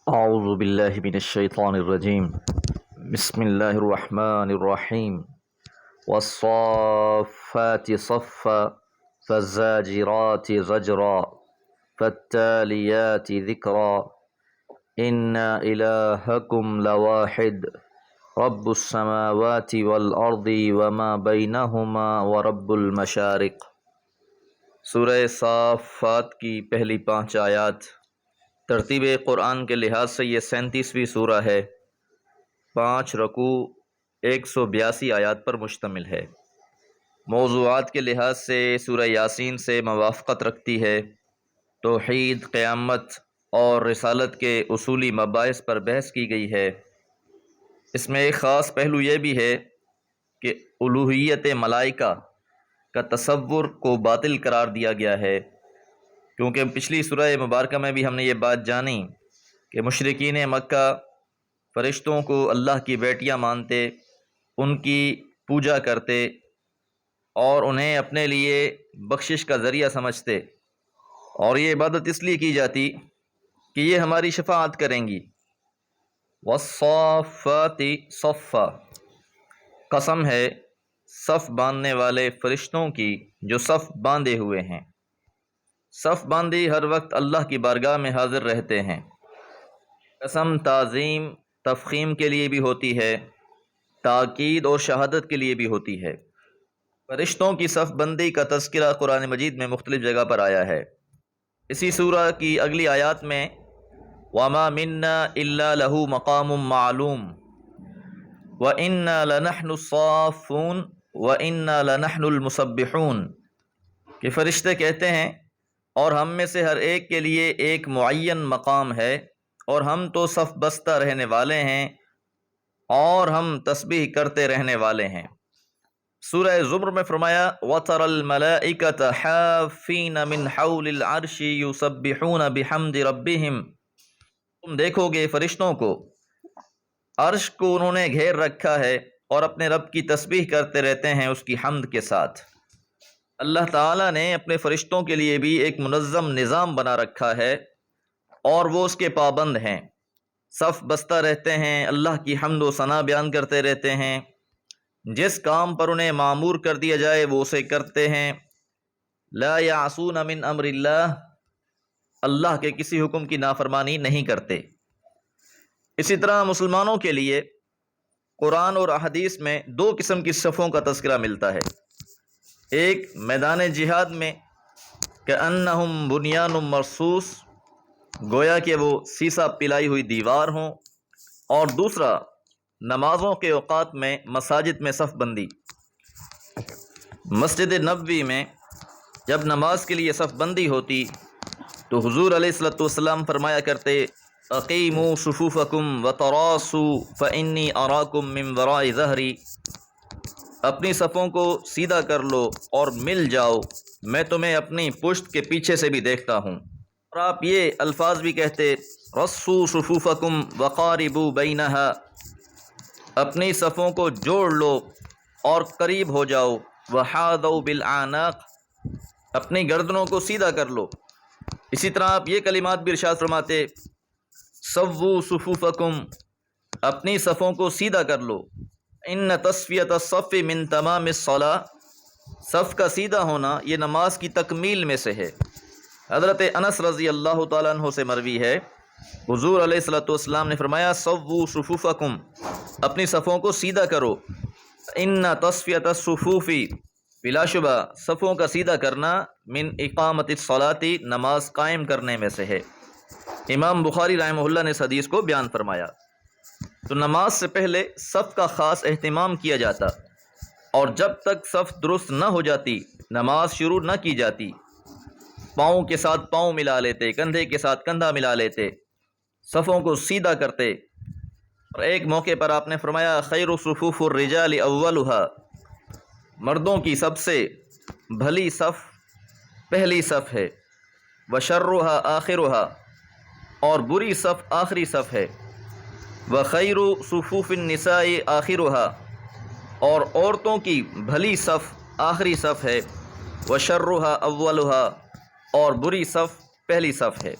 أعوذ بالله من الشيطان الرجيم. بسم الله الرحمن الرحيم. والصافات صفا فالزاجرات زجرا فالتاليات ذكرا إن إلهكم لواحد رب السماوات والأرض وما بينهما ورب المشارق۔ سورہ صافات کی پہلی 5 آیات۔ ترتیب قرآن کے لحاظ سے یہ 37ویں سورہ ہے۔ 5 رکوع 182 آیات پر مشتمل ہے۔ موضوعات کے لحاظ سے سورہ یاسین سے موافقت رکھتی ہے۔ توحید، قیامت اور رسالت کے اصولی مباحث پر بحث کی گئی ہے۔ اس میں ایک خاص پہلو یہ بھی ہے کہ الوہیت ملائکہ کا تصور کو باطل قرار دیا گیا ہے، کیونکہ پچھلی سورہ مبارکہ میں بھی ہم نے یہ بات جانی کہ مشرکین مکہ فرشتوں کو اللہ کی بیٹیاں مانتے، ان کی پوجا کرتے اور انہیں اپنے لیے بخشش کا ذریعہ سمجھتے، اور یہ عبادت اس لیے کی جاتی کہ یہ ہماری شفاعت کریں گی۔ والصافات صفا، قسم ہے صف باندھنے والے فرشتوں کی جو صف باندھے ہوئے ہیں۔ صف باندھی ہر وقت اللہ کی بارگاہ میں حاضر رہتے ہیں۔ قسم تعظیم تفخیم کے لیے بھی ہوتی ہے، تاکید اور شہادت کے لیے بھی ہوتی ہے۔ فرشتوں کی صف بندی کا تذکرہ قرآن مجید میں مختلف جگہ پر آیا ہے۔ اسی سورہ کی اگلی آیات میں وَمَا مِنَّا إِلَّا لَهُ مَقَامٌ مَعْلُومٌ وَإِنَّا لَنَحْنُ الصَّافُّونَ وَإِنَّا لَنَحْنُ الْمُسَبِّحُونَ کہ فرشتے کہتے ہیں اور ہم میں سے ہر ایک کے لیے ایک معین مقام ہے، اور ہم تو صف بستہ رہنے والے ہیں اور ہم تسبیح کرتے رہنے والے ہیں۔ سورہ زمر میں فرمایا وَتَرَى الْمَلَائِكَةَ حَافِّينَ مِنْ حَوْلِ الْعَرْشِ يُسَبِّحُونَ بِحَمْدِ رَبِّهِمْ، تم دیکھو گے فرشتوں کو عرش کو انہوں نے گھیر رکھا ہے اور اپنے رب کی تسبیح کرتے رہتے ہیں اس کی حمد کے ساتھ۔ اللہ تعالیٰ نے اپنے فرشتوں کے لیے بھی ایک منظم نظام بنا رکھا ہے اور وہ اس کے پابند ہیں۔ صف بستہ رہتے ہیں، اللہ کی حمد و ثنا بیان کرتے رہتے ہیں، جس کام پر انہیں مامور کر دیا جائے وہ اسے کرتے ہیں۔ لا یعصون من امر اللہ، اللہ کے کسی حکم کی نافرمانی نہیں کرتے۔ اسی طرح مسلمانوں کے لیے قرآن اور احادیث میں 2 قسم کی صفوں کا تذکرہ ملتا ہے۔ ایک میدان جہاد میں کأنہم بنیان مرصوص، گویا کہ وہ سیسا پلائی ہوئی دیوار ہوں، اور دوسرا نمازوں کے اوقات میں مساجد میں صف بندی۔ مسجد نبوی میں جب نماز کے لیے صف بندی ہوتی تو حضور علیہ الصلوۃ والسلام فرمایا کرتے اقیموا صفوفکم وتراصوا فانی اراکم من وراء ظہری، اپنی صفوں کو سیدھا کر لو اور مل جاؤ، میں تمہیں اپنی پشت کے پیچھے سے بھی دیکھتا ہوں۔ اور آپ یہ الفاظ بھی کہتے رصوا صفوفکم وقاربوا بینہا، اپنی صفوں کو جوڑ لو اور قریب ہو جاؤ، وحاذوا بالاعناق، اپنی گردنوں کو سیدھا کر لو۔ اسی طرح آپ یہ کلمات بھی ارشاد فرماتے سووا صفوفکم، اپنی صفوں کو سیدھا کر لو، ان تسویۃ الصف من تمام الصلاۃ، صف کا سیدھا ہونا یہ نماز کی تکمیل میں سے ہے۔ حضرت انس رضی اللہ تعالیٰ عنہ سے مروی ہے حضور علیہ الصلوۃ والسلام نے فرمایا سووا صفوفکم، اپنی صفوں کو سیدھا کرو، ان تسویۃ الصفوف، بلا شبہ صفوں کا سیدھا کرنا من اقامت الصلاۃ، نماز قائم کرنے میں سے ہے۔ امام بخاری رحمہ اللہ نے اس حدیث کو بیان فرمایا۔ تو نماز سے پہلے صف کا خاص اہتمام کیا جاتا، اور جب تک صف درست نہ ہو جاتی نماز شروع نہ کی جاتی۔ پاؤں کے ساتھ پاؤں ملا لیتے، کندھے کے ساتھ کندھا ملا لیتے، صفوں کو سیدھا کرتے۔ اور ایک موقع پر آپ نے فرمایا خیر صفوف الرجال اولھا، مردوں کی سب سے بھلی صف پہلی صف ہے، وشرھا آخرھا، اور بری صف آخری صف ہے، وخیر صفوف النساء آخرھا، اور عورتوں کی بھلی صف آخری صف ہے، وشرھا اولھا، اور بری صف پہلی صف ہے۔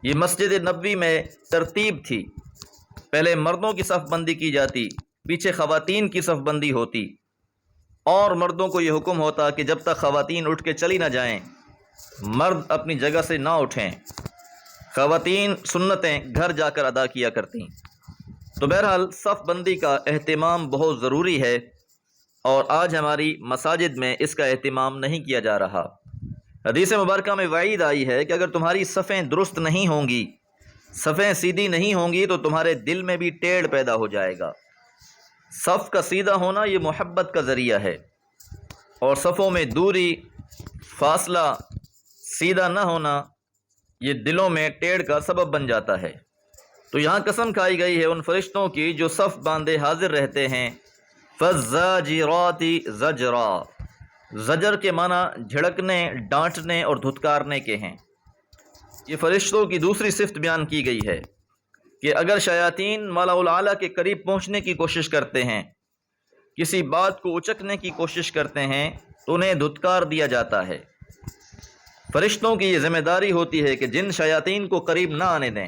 یہ مسجد نبوی میں ترتیب تھی، پہلے مردوں کی صف بندی کی جاتی، پیچھے خواتین کی صف بندی ہوتی، اور مردوں کو یہ حکم ہوتا کہ جب تک خواتین اٹھ کے چلی نہ جائیں، مرد اپنی جگہ سے نہ اٹھیں، خواتین سنتیں گھر جا کر ادا کیا کرتیں۔ تو بہرحال صف بندی کا اہتمام بہت ضروری ہے، اور آج ہماری مساجد میں اس کا اہتمام نہیں کیا جا رہا۔ حدیث مبارکہ میں وعید آئی ہے کہ اگر تمہاری صفیں درست نہیں ہوں گی، صفیں سیدھی نہیں ہوں گی، تو تمہارے دل میں بھی ٹیڑھ پیدا ہو جائے گا۔ صف کا سیدھا ہونا یہ محبت کا ذریعہ ہے، اور صفوں میں دوری، فاصلہ، سیدھا نہ ہونا یہ دلوں میں ٹیڑھ کا سبب بن جاتا ہے۔ تو یہاں قسم کھائی گئی ہے ان فرشتوں کی جو صف باندھے حاضر رہتے ہیں۔ فَالزَّاجِرَاتِ زَجْرًا، زجر کے معنی جھڑکنے، ڈانٹنے اور دھتکارنے کے ہیں۔ یہ فرشتوں کی دوسری صفت بیان کی گئی ہے کہ اگر شیاطین مالا الاعلیٰ کے قریب پہنچنے کی کوشش کرتے ہیں، کسی بات کو اچکنے کی کوشش کرتے ہیں، تو انہیں دھتکار دیا جاتا ہے۔ فرشتوں کی یہ ذمہ داری ہوتی ہے کہ جن شیاطین کو قریب نہ آنے دیں۔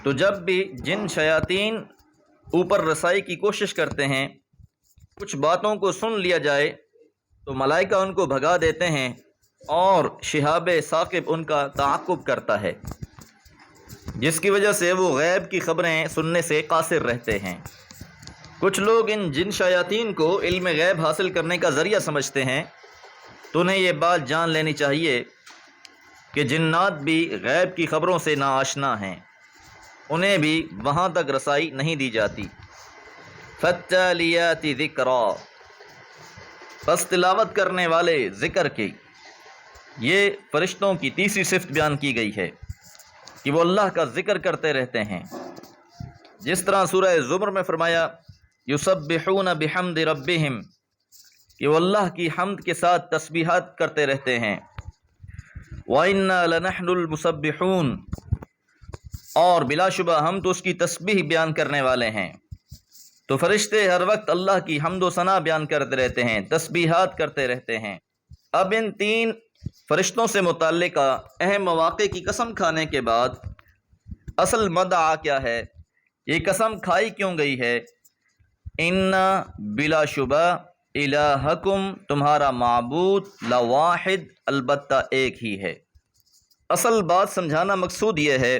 تو جب بھی جن شیاطین اوپر رسائی کی کوشش کرتے ہیں، کچھ باتوں کو سن لیا جائے، تو ملائکہ ان کو بھگا دیتے ہیں، اور شہاب ثاقب ان کا تعاقب کرتا ہے، جس کی وجہ سے وہ غیب کی خبریں سننے سے قاصر رہتے ہیں۔ کچھ لوگ ان جن شیاطین کو علم غیب حاصل کرنے کا ذریعہ سمجھتے ہیں، تو انہیں یہ بات جان لینی چاہیے کہ جنات بھی غیب کی خبروں سے ناآشنا ہیں، انہیں بھی وہاں تک رسائی نہیں دی جاتی۔ فَالتَّالِيَاتِ ذِكْرًا، پس تلاوت کرنے والے ذکر کی۔ یہ فرشتوں کی تیسری صفت بیان کی گئی ہے کہ وہ اللہ کا ذکر کرتے رہتے ہیں، جس طرح سورہ زمر میں فرمایا یسبحون بحمد ربہم، کہ وہ اللہ کی حمد کے ساتھ تسبیحات کرتے رہتے ہیں۔ وَإِنَّا لَنَحْنُ الْمُسَبِّحُونَ، اور بلا شبہ ہم تو اس کی تسبیح بیان کرنے والے ہیں۔ تو فرشتے ہر وقت اللہ کی حمد و ثنا بیان کرتے رہتے ہیں، تسبیحات کرتے رہتے ہیں۔ اب ان تین فرشتوں سے متعلقہ اہم مواقع کی قسم کھانے کے بعد اصل مدعا کیا ہے، یہ قسم کھائی کیوں گئی ہے؟ ان بلا شبہ الہکم، تمہارا معبود، لواحد، البتہ ایک ہی ہے۔ اصل بات سمجھانا مقصود یہ ہے،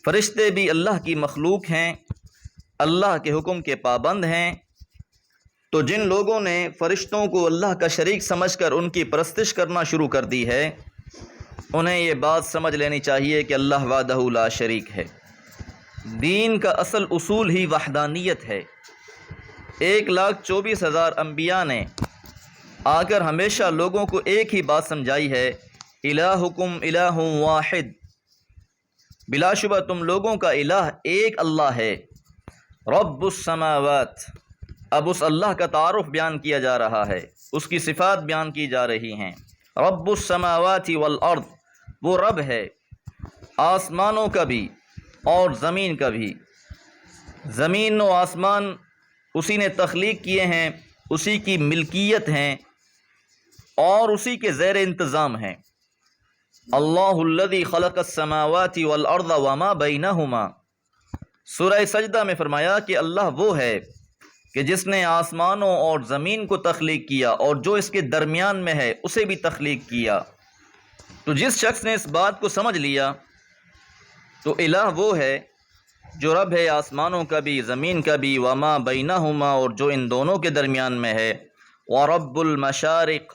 فرشتے بھی اللہ کی مخلوق ہیں، اللہ کے حکم کے پابند ہیں۔ تو جن لوگوں نے فرشتوں کو اللہ کا شریک سمجھ کر ان کی پرستش کرنا شروع کر دی ہے، انہیں یہ بات سمجھ لینی چاہیے کہ اللہ وحدہ لا شریک ہے۔ دین کا اصل اصول ہی وحدانیت ہے۔ 1,24,000 انبیاء نے آ کر ہمیشہ لوگوں کو ایک ہی بات سمجھائی ہے، الہکم الہ واحد، بلا شبہ تم لوگوں کا الہ ایک اللہ ہے، رب السماوات۔ اب اس اللہ کا تعارف بیان کیا جا رہا ہے، اس کی صفات بیان کی جا رہی ہیں۔ رب السماوات والارض، وہ رب ہے آسمانوں کا بھی اور زمین کا بھی۔ زمین و آسمان اسی نے تخلیق کیے ہیں، اسی کی ملکیت ہیں، اور اسی کے زیر انتظام ہیں۔ اللہ الذی خلق السماوات والارض وما بینہما، سورہ سجدہ میں فرمایا کہ اللہ وہ ہے کہ جس نے آسمانوں اور زمین کو تخلیق کیا، اور جو اس کے درمیان میں ہے اسے بھی تخلیق کیا۔ تو جس شخص نے اس بات کو سمجھ لیا تو الہ وہ ہے جو رب ہے آسمانوں کا بھی، زمین کا بھی، وما بینہما، اور جو ان دونوں کے درمیان میں ہے، ورب المشارق،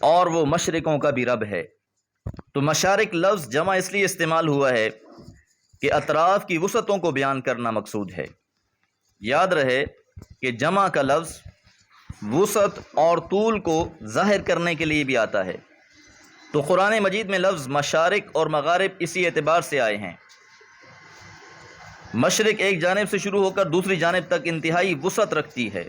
اور وہ مشرقوں کا بھی رب ہے۔ تو مشارق لفظ جمع اس لیے استعمال ہوا ہے کہ اطراف کی وسعتوں کو بیان کرنا مقصود ہے۔ یاد رہے کہ جمع کا لفظ وسعت اور طول کو ظاہر کرنے کے لیے بھی آتا ہے۔ تو قرآن مجید میں لفظ مشارق اور مغارب اسی اعتبار سے آئے ہیں۔ مشرق ایک جانب سے شروع ہو کر دوسری جانب تک انتہائی وسعت رکھتی ہے،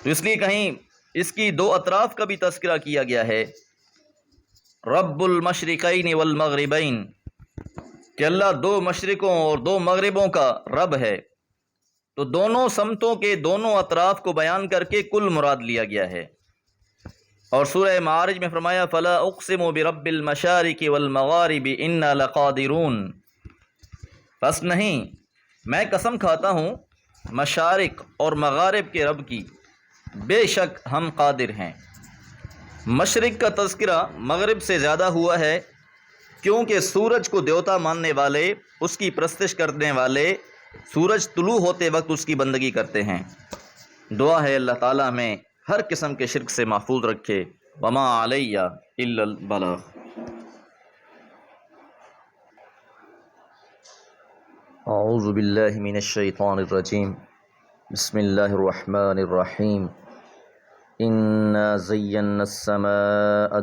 تو اس لیے کہیں اس کی دو اطراف کا بھی تذکرہ کیا گیا ہے، رب المشرقین والمغربین، کہ اللہ دو مشرقوں اور دو مغربوں کا رب ہے۔ تو دونوں سمتوں کے دونوں اطراف کو بیان کر کے کل مراد لیا گیا ہے۔ اور سورہ معارج میں فرمایا فلا اقسم برب المشارق والمغارب انا لقادرون، بس نہیں، میں قسم کھاتا ہوں مشارق اور مغارب کے رب کی، بے شک ہم قادر ہیں۔ مشرق کا تذکرہ مغرب سے زیادہ ہوا ہے کیونکہ سورج کو دیوتا ماننے والے، اس کی پرستش کرنے والے سورج طلوع ہوتے وقت اس کی بندگی کرتے ہیں۔ دعا ہے اللہ تعالیٰ ہمیں ہر قسم کے شرک سے محفوظ رکھے۔ وما علیہ الا البلاغ۔ اعوذ باللہ من الشیطان الرجیم، بسم اللہ الرحمن الرحیم۔ انا زینا السماء